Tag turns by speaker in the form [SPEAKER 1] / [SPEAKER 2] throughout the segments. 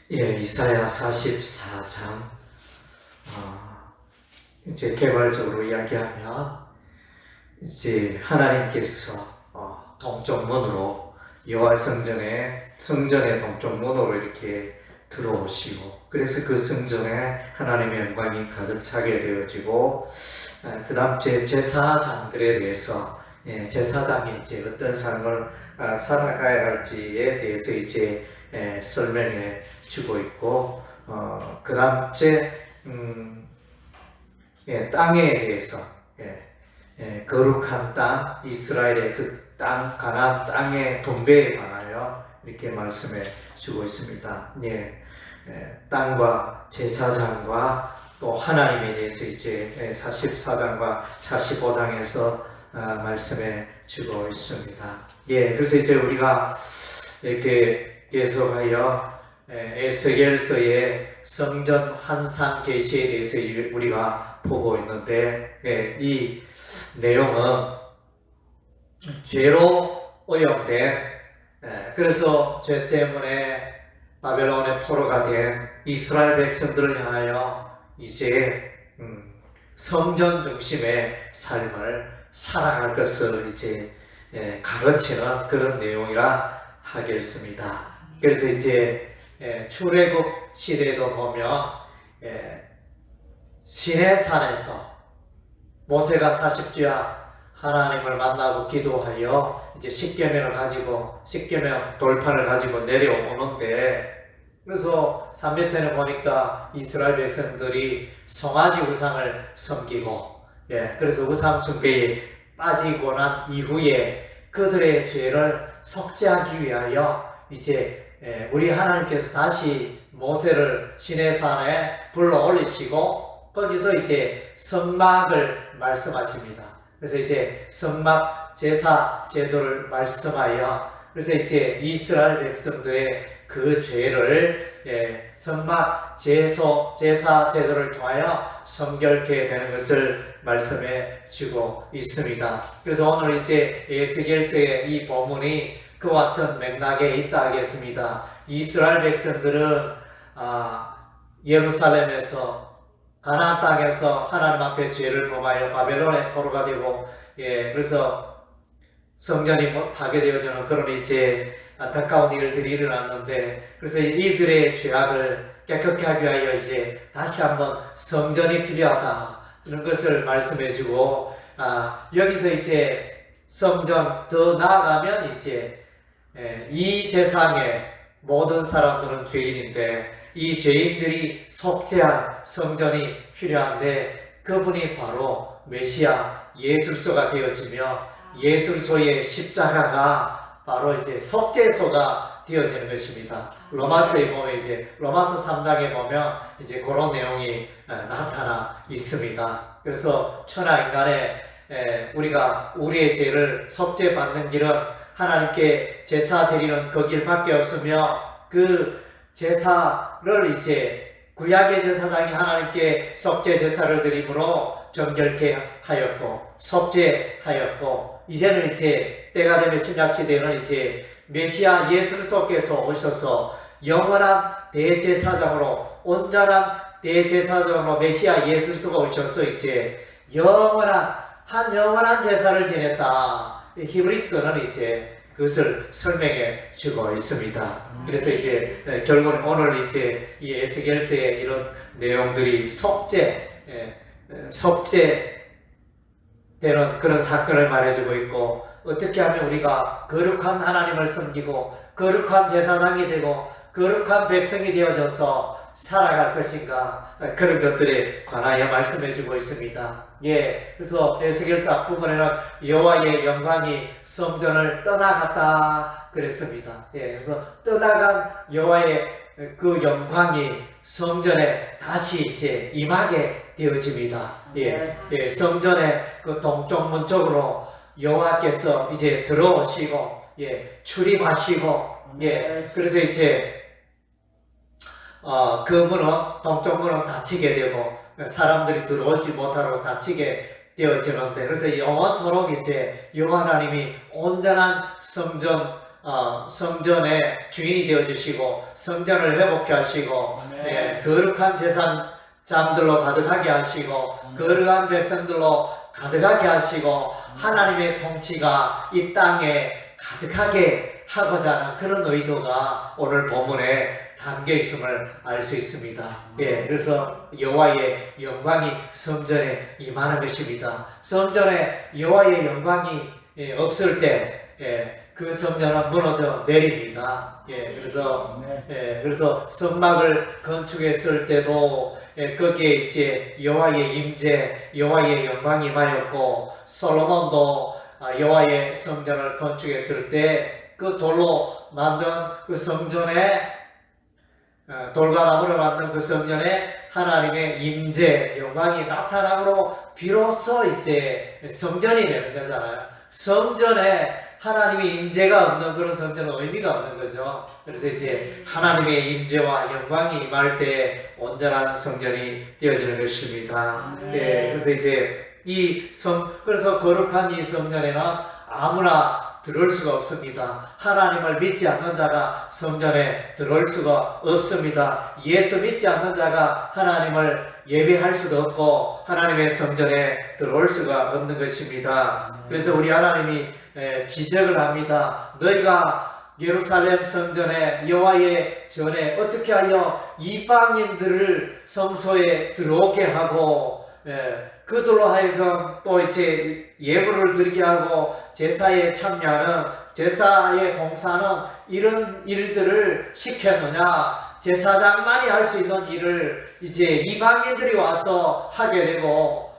[SPEAKER 1] 예, 이사야 44장 이제 개괄적으로 이야기하면 이제 하나님께서 동쪽 문으로 여호와 성전의 동쪽 문으로 이렇게 들어오시고, 그래서 그 성전에 하나님의 영광이 가득 차게 되어지고, 그 다음 제사장들에 대해서, 제사장이 이제 어떤 삶을 살아가야 할지에 대해서 이제 설명해 주고 있고, 그 다음 땅에 대해서, 거룩한 땅, 이스라엘의 그 땅, 가나안 땅의 분배에 관하여 이렇게 말씀해 주고 있습니다. 땅과 제사장과 또 하나님에 대해서 이제 44장과 45장에서 말씀해 주고 있습니다. 그래서 이제 우리가 이렇게 계속하여 에스겔서의 성전 환상 계시에 대해서 우리가 보고 있는데, 이 내용은 죄로 오염된, 그래서 죄 때문에 바벨론의 포로가 된 이스라엘 백성들을 향하여 이제 성전 중심의 삶을 살아갈 것을 이제 가르치는 그런 내용이라 하겠습니다. 그래서 이제 출애굽 시대도 보면 시내산에서 모세가 40주야 하나님을 만나고 기도하여 이제 십계명을 가지고, 십계명 돌판을 가지고 내려오는데, 그래서 3밑에는 보니까 이스라엘 백성들이 송아지 우상을 섬기고, 그래서 우상 숭배에 빠지고 난 이후에 그들의 죄를 속죄하기 위하여 이제 우리 하나님께서 다시 모세를 시내산에 불러 올리시고, 거기서 이제 성막을 말씀하십니다. 그래서 이제 성막 제사 제도를 말씀하여, 그래서 이제 이스라엘 백성들의 그 죄를 성막 제사 제도를 통하여 성결케 되는 것을 말씀해 주고 있습니다. 그래서 오늘 이제 에스겔서의 이 본문이 그와 같은 맥락에 있다 하겠습니다. 이스라엘 백성들은 예루살렘에서, 가나안 땅에서 하나님 앞에 죄를 범하여 바벨론의 포로가 되고, 그래서 성전이 파괴되어지는 그런 이제 안타까운 일들이 일어났는데, 그래서 이들의 죄악을 깨끗하게 하기 위하여 이제 다시 한번 성전이 필요하다, 그런 것을 말씀해주고, 여기서 이제 성전 더 나아가면 이제 이 세상의 모든 사람들은 죄인인데, 이 죄인들이 속죄한 성전이 필요한데, 그분이 바로 메시아 예술소가 되어지며, 예술소의 십자가가 바로 이제 속죄소가 되어지는 것입니다. 로마서에 보면 이제 로마서 3장에 보면 이제 그런 내용이 나타나 있습니다. 그래서 천하 인간의 우리가 우리의 죄를 속죄받는 길은 하나님께 제사 드리는 그 길밖에 없으며, 그 제사를 이제 구약의 제사장이 하나님께 속죄 제사를 드림으로 정결케 하였고 속죄하였고, 이제는 이제 때가 되면 신약 시대는 이제 메시아 예수께서 오셔서 영원한 대제사장으로, 온전한 대제사장으로 메시아 예수가 오셔서 이제 영원한 제사를 지냈다. 히브리서는 이제 그것을 설명해 주고 있습니다. 그래서 이제 결국은 오늘 이제 이 에스겔서의 이런 내용들이 속죄되는 그런 사건을 말해주고 있고, 어떻게 하면 우리가 거룩한 하나님을 섬기고 거룩한 제사장이 되고 거룩한 백성이 되어져서 살아갈 것인가, 그런 것들에 관하여 말씀해 주고 있습니다. 그래서 에스겔서 앞부분에는 여호와의 영광이 성전을 떠나갔다 그랬습니다. 그래서 떠나간 여호와의 그 영광이 성전에 다시 이제 임하게 되어집니다. 성전의 그 동쪽 문 쪽으로 여호와께서 이제 들어오시고, 출입하시고, 그래서 이제 그 문은, 동쪽 문은 닫히게 되고 사람들이 들어오지 못하도록 닫히게 되어지는데, 그래서 영원토록 이제 여호와 하나님이 온전한 성전 성전의 주인이 되어 주시고 성전을 회복케 하시고 거룩한 제사장들로 가득하게 하시고 거룩한 백성들로 가득하게 하시고 하나님의 통치가 이 땅에 가득하게 하고자 하는 그런 의도가 오늘 본문에 담겨 있음을 알 수 있습니다. 그래서 여호와의 영광이 성전에 임하는 것입니다. 성전에 여호와의 영광이 없을 때 그 성전은 무너져 내립니다. 그래서 성막을 건축했을 때도 거기에 이제 여호와의 임재, 여호와의 영광이 임하였고, 솔로몬도 여호와의 성전을 건축했을 때 그 돌로 만든 그 성전에 돌과 나무로 만든 그 성전에 하나님의 임재, 영광이 나타남으로 비로소 이제 성전이 되는 거잖아요. 성전에 하나님의 임재가 없는 그런 성전은 의미가 없는 거죠. 그래서 이제 하나님의 임재와 영광이 임할 때 온전한 성전이 되어지는 것입니다. 그래서 이제 그래서 거룩한 이 성전에는 아무나 들어올 수가 없습니다. 하나님을 믿지 않는 자가 성전에 들어올 수가 없습니다. 예수 믿지 않는 자가 하나님을 예배할 수도 없고 하나님의 성전에 들어올 수가 없는 것입니다. 그래서 우리 하나님이 지적을 합니다. 너희가 예루살렘 성전에 여호와의 전에 어떻게 하여 이방인들을 성소에 들어오게 하고 그들로 하여금 또 이제 예물을 드리게 하고 제사에 참여하는, 제사에 봉사하는 이런 일들을 시켰느냐. 제사장만이 할 수 있는 일을 이제 이방인들이 와서 하게 되고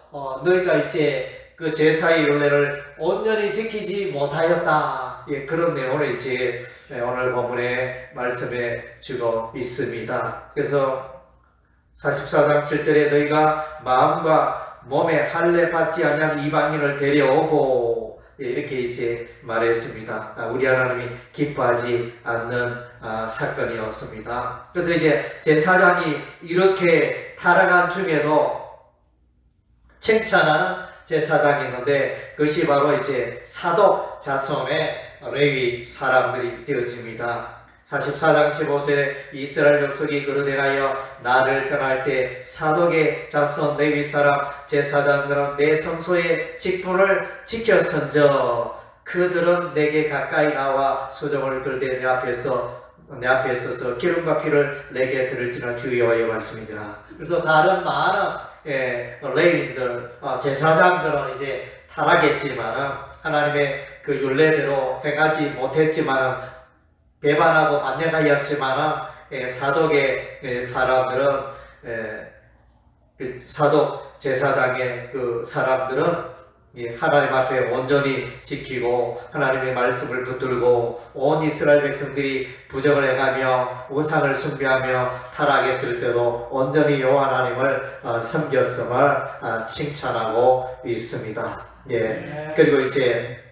[SPEAKER 1] 너희가 이제 그 제사의 율례를 온전히 지키지 못하였다. 그런 내용을 이제 오늘 본문에 말씀해 주고 있습니다. 그래서 44장 7절에 너희가 마음과 몸에 할례 받지 아니한 이방인을 데려오고 이렇게 이제 말했습니다. 우리 하나님이 기뻐하지 않는 사건이었습니다. 그래서 이제 제사장이 이렇게 타락한 중에도 칭찬하는 제사장이 있는데 그것이 바로 이제 사독 자손의 레위 사람들이 되어집니다. 44장 15절에 이스라엘 족속이 그러되하여 나를 떠날 때 사독의 자손 레위 사람 제사장들은 내 성소의 직분을 지켰은저 그들은 내게 가까이 나와 수종을 들되 내 앞에 서서 기름과 피를 내게 드릴지라 주 여호와의 말씀이니라. 그래서 다른 많은 레위인들 제사장들은 이제 타락했지만은 하나님의 그 율례대로 행하지 못했지만은 배반하고 반역하였지만 사독의 사람들은 사독 제사장의 그 사람들은 하나님 앞에 온전히 지키고 하나님의 말씀을 붙들고 온 이스라엘 백성들이 부정을 행하며 우상을 숭배하며 타락했을 때도 온전히 여호와 하나님을 섬겼음을 칭찬하고 있습니다. 그리고 이제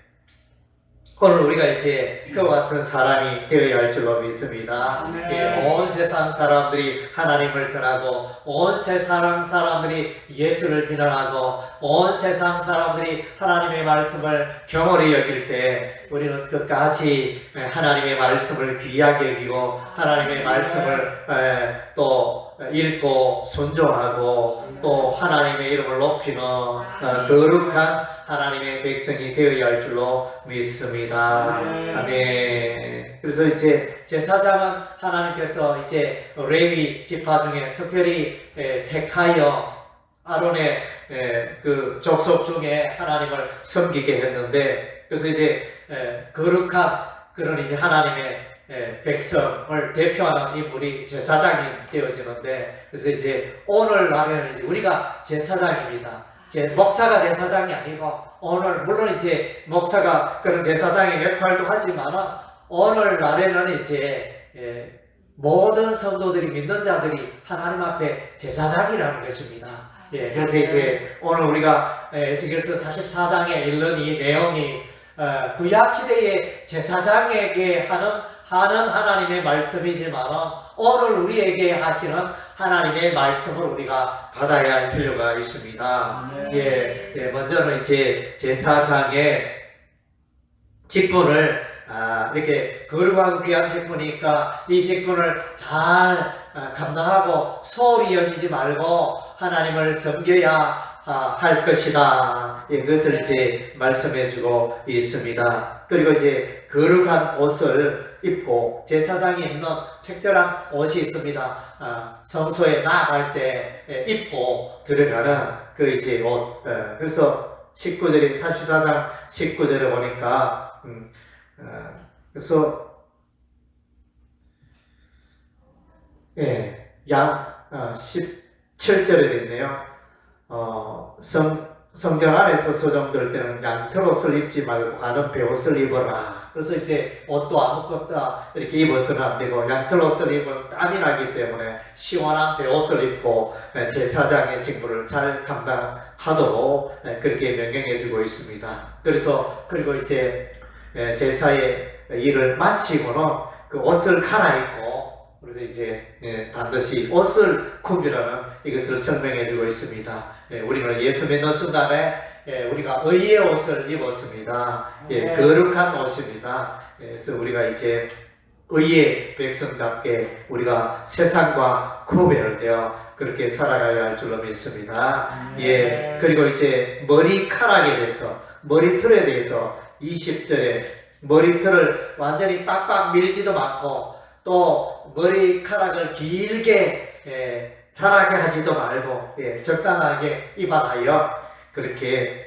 [SPEAKER 1] 오늘 우리가 이제 그와 같은 사람이 되어야 할 줄로 믿습니다. 온 세상 사람들이 하나님을 떠나고 온 세상 사람들이 예수를 비난하고 온 세상 사람들이 하나님의 말씀을 경홀히 여길 때 우리는 끝까지 하나님의 말씀을 귀하게 여기고 하나님의 말씀을 또 읽고 순종하고 또 하나님의 이름을 높이는 거룩한 하나님의 백성이 되어야 할 줄로 믿습니다. 아멘. 그래서 이제 제사장은 하나님께서 이제 레위 지파 중에 특별히 택하여 아론의 그 족속 중에 하나님을 섬기게 했는데, 그래서 이제 거룩한 그런 이제 하나님의 백성을 대표하는 인물이 제사장이 되어지는데, 그래서 이제 오늘날에는 이제 우리가 제사장입니다. 목사가 제사장이 아니고, 오늘 물론 이제 목사가 그런 제사장의 역할도 하지만 오늘날에는 이제 모든 성도들이 믿는 자들이 하나님 앞에 제사장이라는 것입니다. 그래서 이제 오늘 우리가 에스겔서 44장에 읽는 이 내용이 구약 시대의 제사장에게 하는 하나님의 말씀이지만 오늘 우리에게 하시는 하나님의 말씀을 우리가 받아야 할 필요가 있습니다. 먼저는 이제 제사장의 직분을 이렇게 거룩하고 귀한 직분이니까 이 직분을 잘 감당하고 소홀히 여기지 말고 하나님을 섬겨야 할 것이다. 이것을 이제 말씀해주고 있습니다. 그리고 이제 거룩한 옷을 입고 제사장이 입는 특별한 옷이 있습니다. 성소에 나아갈 때 입고 들어가는 그 이제 옷. 그래서 19절에 44장 19절에 보니까 그래서 양 17절에 있네요. 성전 안에서 소정들 때는 양털 옷을 입지 말고 가는 베옷을 입어라. 그래서 이제 옷도 아무것도 이렇게 입어서는 안 되고 양털 옷을 입으면 땀이 나기 때문에 시원한 베옷을 입고 제사장의 직무를 잘 감당하도록 그렇게 명령해주고 있습니다. 그리고 이제 제사의 일을 마치고는 그 옷을 갈아입고 그래서 이제 반드시 옷을 구비라는 이것을 설명해주고 있습니다. 우리는 예수 믿는 순간에 우리가 의의 옷을 입었습니다. 거룩한 옷입니다. 그래서 우리가 이제 의의 백성답게 우리가 세상과 구별되어 그렇게 살아가야 할 줄로 믿습니다. 그리고 이제 머리카락에 대해서 머리털에 대해서 20절에 머리털을 완전히 빡빡 밀지도 않고 또 머리카락을 길게 자라게 하지도 말고 적당하게 입안하여 그렇게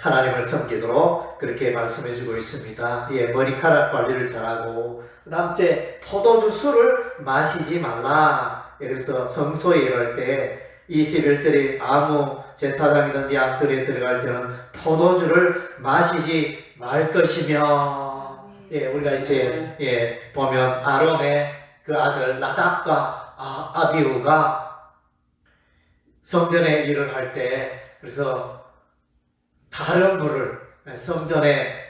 [SPEAKER 1] 하나님을 섬기도록 그렇게 말씀해주고 있습니다. 머리카락 관리를 잘하고 그 다음째 포도주 술을 마시지 말라. 그래서 성소에 이럴 때 21절에 아무 제사장이든지 안뜰에 들어갈 때는 포도주를 마시지 말 것이며 우리가 이제 보면 아론의 그 아들 나답과 아비후가 성전에 일을 할 때 그래서 다른 불을 성전에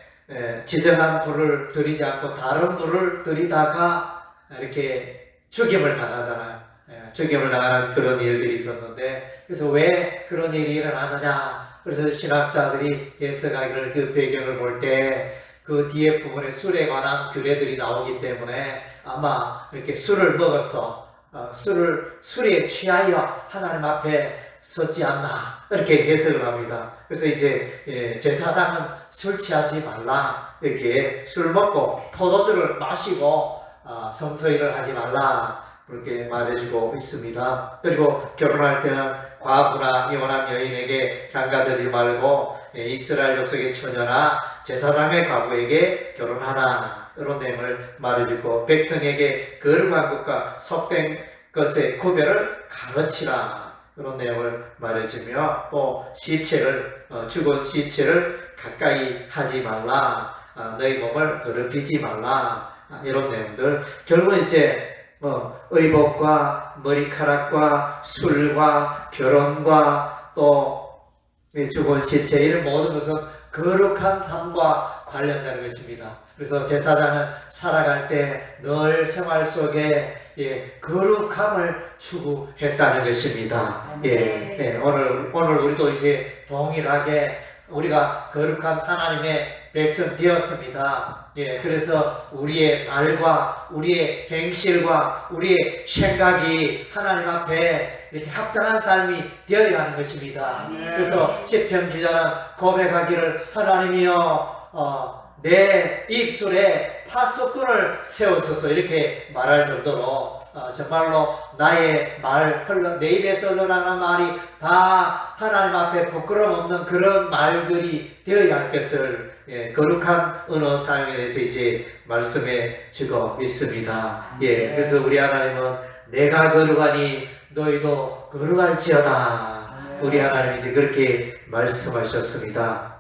[SPEAKER 1] 지정한 불을 들이지 않고 다른 불을 들이다가 이렇게 죽임을 당하잖아요. 죽임을 당하는 그런 일들이 있었는데 그래서 왜 그런 일이 일어나느냐. 그래서 신학자들이 해석하기를 그 배경을 볼 때 그 뒤에 부분에 술에 관한 규례들이 나오기 때문에 아마 이렇게 술을 먹어서 술에 취하여 하나님 앞에 섰지 않나 이렇게 해석을 합니다. 그래서 이제 제사장은 술 취하지 말라 이렇게 술 먹고 포도주를 마시고 성서 일을 하지 말라 그렇게 말해주고 있습니다. 그리고 결혼할 때는 과부나 이혼한 여인에게 장가들지 말고 이스라엘 족속의 처녀나 제사장의 과부에게 결혼하라 이런 내용을 말해주고 백성에게 거룩한 것과 속된 것의 구별을 가르치라 이런 내용을 말해주며 또 죽은 시체를 가까이 하지 말라 너희 몸을 더럽히지 말라 이런 내용들 결국 이제 의복과 머리카락과 술과 결혼과 또 죽은 시체 이런 모든 것은 거룩한 삶과 관련된 것입니다. 그래서 제사장은 살아갈 때 늘 생활 속에 거룩함을 추구했다는 것입니다. 오늘 우리도 이제 동일하게 우리가 거룩한 하나님의 백성 되었습니다. 그래서 우리의 말과 우리의 행실과 우리의 생각이 하나님 앞에 이렇게 합당한 삶이 되어야 하는 것입니다. 그래서 시편 기자는 고백하기를 하나님이여 내 입술에 파수꾼을 세우소서 이렇게 말할 정도로 정말로 나의 내 입에서 흘러나가는 말이 다 하나님 앞에 부끄러움 없는 그런 말들이 되어야 할 것을 거룩한 언어 사용에 대해서 이제 말씀해 주고 있습니다. 그래서 우리 하나님은 내가 거룩하니 너희도 거룩할지어다. 우리 하나님이 이제 그렇게 말씀하셨습니다.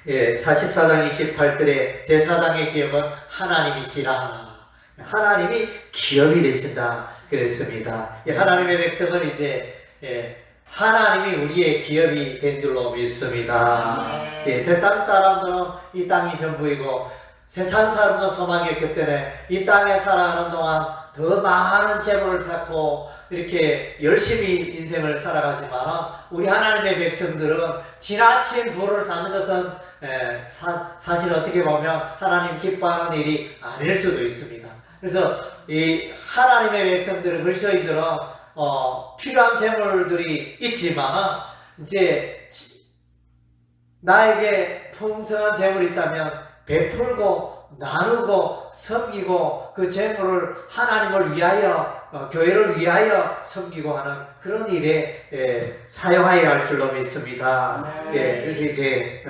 [SPEAKER 1] 44장 28절에 제사장의 기업은 하나님이시라. 하나님이 기업이 되신다 그랬습니다. 하나님의 백성은 이제 하나님이 우리의 기업이 된 줄로 믿습니다. 세상 사람들은 이 땅이 전부이고 세상 사람도 소망이 없기 때문에 이 땅에 살아가는 동안 더 많은 재물을 쌓고 이렇게 열심히 인생을 살아가지만 우리 하나님의 백성들은 지나친 부를 쌓는 것은 사실 어떻게 보면 하나님 기뻐하는 일이 아닐 수도 있습니다. 그래서 이 하나님의 백성들은 그리스도인들은 필요한 재물들이 있지만 이제 나에게 풍성한 재물이 있다면 베풀고 나누고 섬기고 그 재물을 하나님을 위하여 교회를 위하여 섬기고 하는 그런 일에 사용하여야 할 줄로 믿습니다. 그래서 이제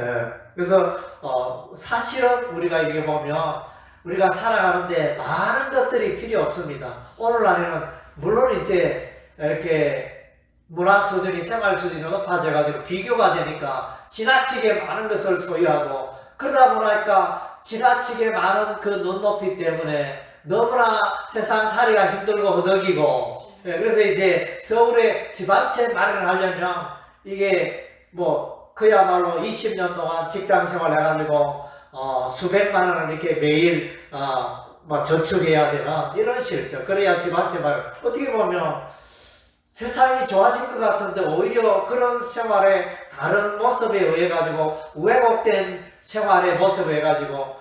[SPEAKER 1] 사실은 우리가 이렇게 보면 우리가 살아가는데 많은 것들이 필요 없습니다. 오늘날에는 물론 이제 이렇게 문화 수준이 생활 수준이 높아져가지고 비교가 되니까 지나치게 많은 것을 소유하고 그러다 보니까 지나치게 많은 그 눈높이 때문에 너무나 세상 살이가 힘들고 허덕이고 그래서 이제 서울에 집 한 채 마련하려면 이게 뭐 그야말로 20년 동안 직장 생활 해가지고 수백만 원을 이렇게 매일 막 저축해야 되는 이런 실정. 그래야 집 한 채 마련. 어떻게 보면 세상이 좋아진 것 같은데 오히려 그런 생활의 다른 모습에 의해 가지고 왜곡된 생활의 모습에 의해 가지고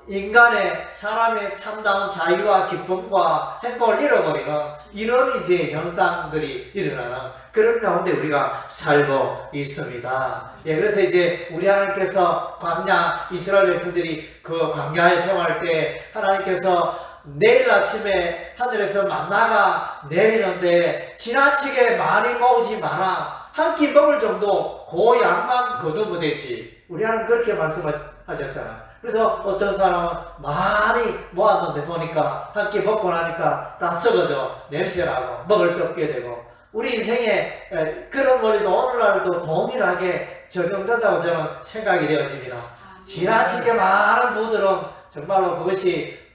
[SPEAKER 1] 인간의 사람의 참다운 자유와 기쁨과 행복을 잃어버리는 이런 이제 현상들이 일어나는 그런 가운데 우리가 살고 있습니다. 그래서 이제 우리 하나님께서 광야 이스라엘 백성들이 그 광야에 생활할 때 하나님께서 내일 아침에 하늘에서 만나가 내리는데 지나치게 많이 모으지 마라. 한 끼 먹을 정도 그 양만 거두면 되지. 우리 하나님 그렇게 말씀하셨잖아요. 그래서 어떤 사람은 많이 모았는데 보니까 한 끼 먹고 나니까 다 썩어져 냄새나고 먹을 수 없게 되고 우리 인생에 그런 원리도 오늘날도 동일하게 적용된다고 저는 생각이 되어집니다. 지나치게 많은 부들은 정말로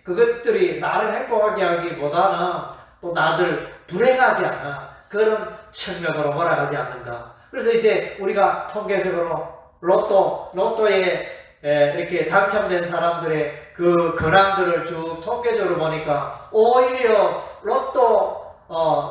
[SPEAKER 1] 그것들이 나를 행복하게 하기보다는 또 나를 불행하게 하는 그런 청력으로 몰아가지 않는가. 그래서 이제 우리가 통계적으로 로또에 이렇게 당첨된 사람들의 그 근황들을 쭉 통계적으로 보니까 오히려 로또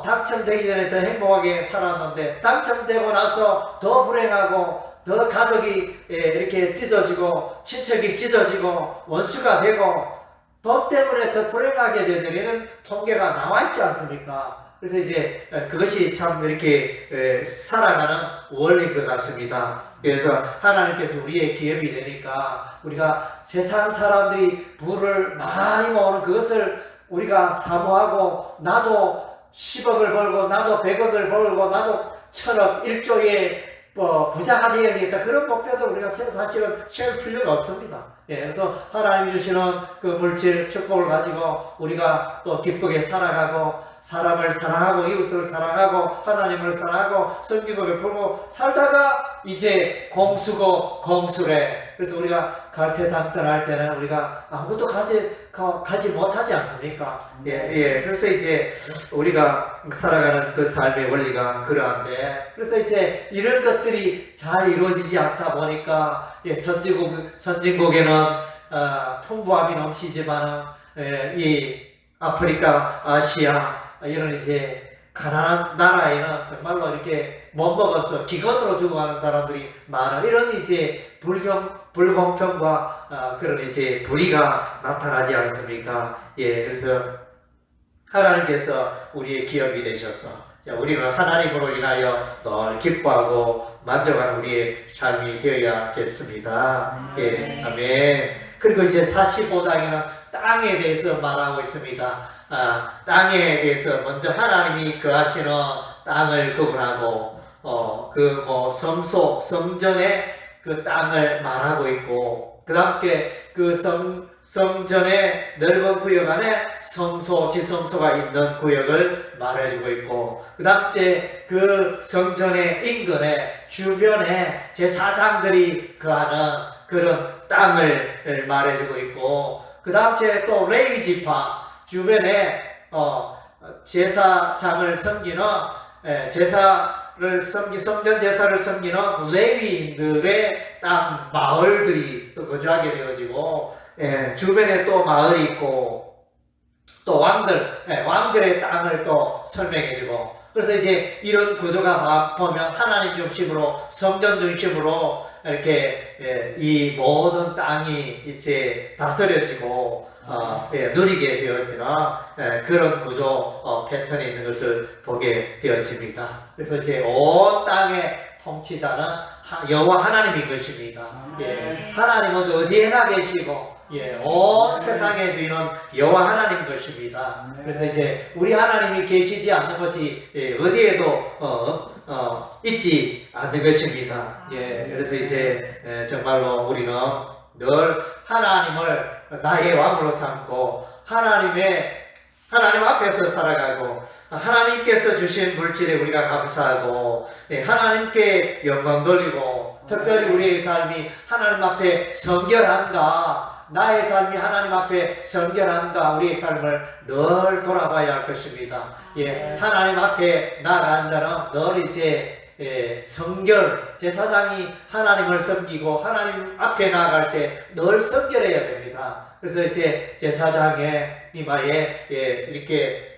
[SPEAKER 1] 당첨되기 전에 더 행복하게 살았는데 당첨되고 나서 더 불행하고 더 가족이 이렇게 찢어지고 친척이 찢어지고 원수가 되고 돈 때문에 더 불행하게 되는 이런 통계가 나와 있지 않습니까? 그래서 이제 그것이 참 이렇게 살아가는 원리인 것 같습니다. 그래서 하나님께서 우리의 기업이 되니까 우리가 세상 사람들이 부를 많이 모으는 그것을 우리가 사모하고 나도 10억을 벌고 나도 100억을 벌고 나도 1000억 1조의 부자가 되어야겠다. 그런 목표도 우리가 사실은 세울 필요가 없습니다. 그래서 하나님 주시는 그 물질 축복을 가지고 우리가 또 기쁘게 살아가고 사람을 사랑하고 이웃을 사랑하고 하나님을 사랑하고 섬기고 베풀고 살다가 이제 공수고 공수래. 그래서 우리가 세상 떠날 때는 우리가 아무것도 가지 못하지 않습니까? 그래서 이제 우리가 살아가는 그 삶의 원리가 그러한데, 그래서 이제 이런 것들이 잘 이루어지지 않다 보니까 선진국에는 풍부함이 넘치지만 이 아프리카, 아시아 이런 이제 가난한 나라에는 정말로 이렇게 못 먹어서 기근으로 죽어가는 사람들이 많아. 이런 이제 불공평과 그런 이제 불의가 나타나지 않습니까? 그래서 하나님께서 우리의 기업이 되셔서 우리는 하나님으로 인하여 늘 기뻐하고 만족하는 우리의 삶이 되어야겠습니다. 아멘. 그리고 이제 45장에는 땅에 대해서 말하고 있습니다. 땅에 대해서 먼저 하나님이 거하시는 땅을 구분하고 성전의 그 땅을 말하고 있고, 그 다음에 그 성전의 넓은 구역 안에 성소, 지성소가 있는 구역을 말해주고 있고, 그 다음에 그 성전의 인근에 주변에 제사장들이 거하는 그런 땅을 말해주고 있고, 그 다음에 또 레위 지파 주변에 제사장을 섬기는 성전 제사를 섬기는 레위인들의 땅 마을들이 또 거주하게 되어지고, 주변에 또 마을이 있고 또 왕들의 땅을 또 설명해주고 그래서 이제 이런 구조가 보면 하나님 중심으로 성전 중심으로 이렇게 이 모든 땅이 이제 다스려지고 누리게 되어지는 그런 구조 패턴이 있는 것을 보게 되어집니다. 그래서 이제 온 땅의 통치자는 여호와 하나님인 것입니다. 하나님은 어디에나 계시고 온 세상의 주인은 여호와 하나님인 것입니다. 그래서 이제 우리 하나님이 계시지 않는 것이 어디에도 있지 않는 것입니다. 그래서 이제 정말로 우리는 늘 하나님을 나의 왕으로 삼고 하나님 앞에서 살아가고 하나님께서 주신 물질에 우리가 감사하고 하나님께 영광 돌리고 특별히 우리의 삶이 하나님 앞에 성결한가 나의 삶이 하나님 앞에 성결한가 우리의 삶을 늘 돌아봐야 할 것입니다. 하나님 앞에 나아간 자는 늘 이제 성결, 제사장이 하나님을 섬기고 하나님 앞에 나아갈 때 늘 성결해야 됩니다. 그래서 이제 제사장의 이마에 이렇게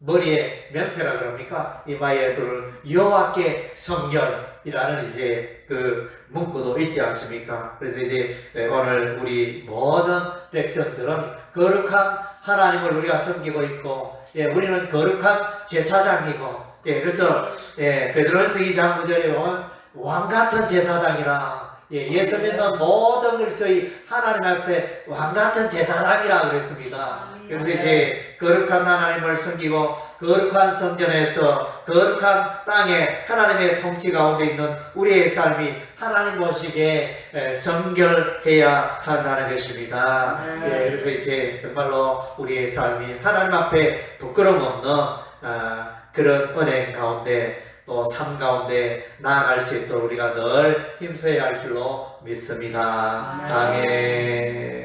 [SPEAKER 1] 머리에 명패라 그럽니까? 이마에 둘 여호와께 성결이라는 이제 그 문구도 있지 않습니까? 그래서 이제 오늘 우리 모든 백성들은 거룩한 하나님을 우리가 섬기고 있고 우리는 거룩한 제사장이고 그래서 베드로전서 2장 9절에 보면 왕같은 제사장이라 예수 믿는 모든 것이 저희 하나님 앞에 왕같은 제사장이라 그랬습니다. 그래서 이제 거룩한 하나님을 섬기고 거룩한 성전에서 거룩한 땅에 하나님의 통치 가운데 있는 우리의 삶이 하나님 보시기에 성결해야 한다는 것입니다. 그래서 이제 정말로 우리의 삶이 하나님 앞에 부끄러움 없는 그런 은행 가운데 또 삶 가운데 나아갈 수 있도록 우리가 늘 힘써야 할 줄로 믿습니다. 아멘.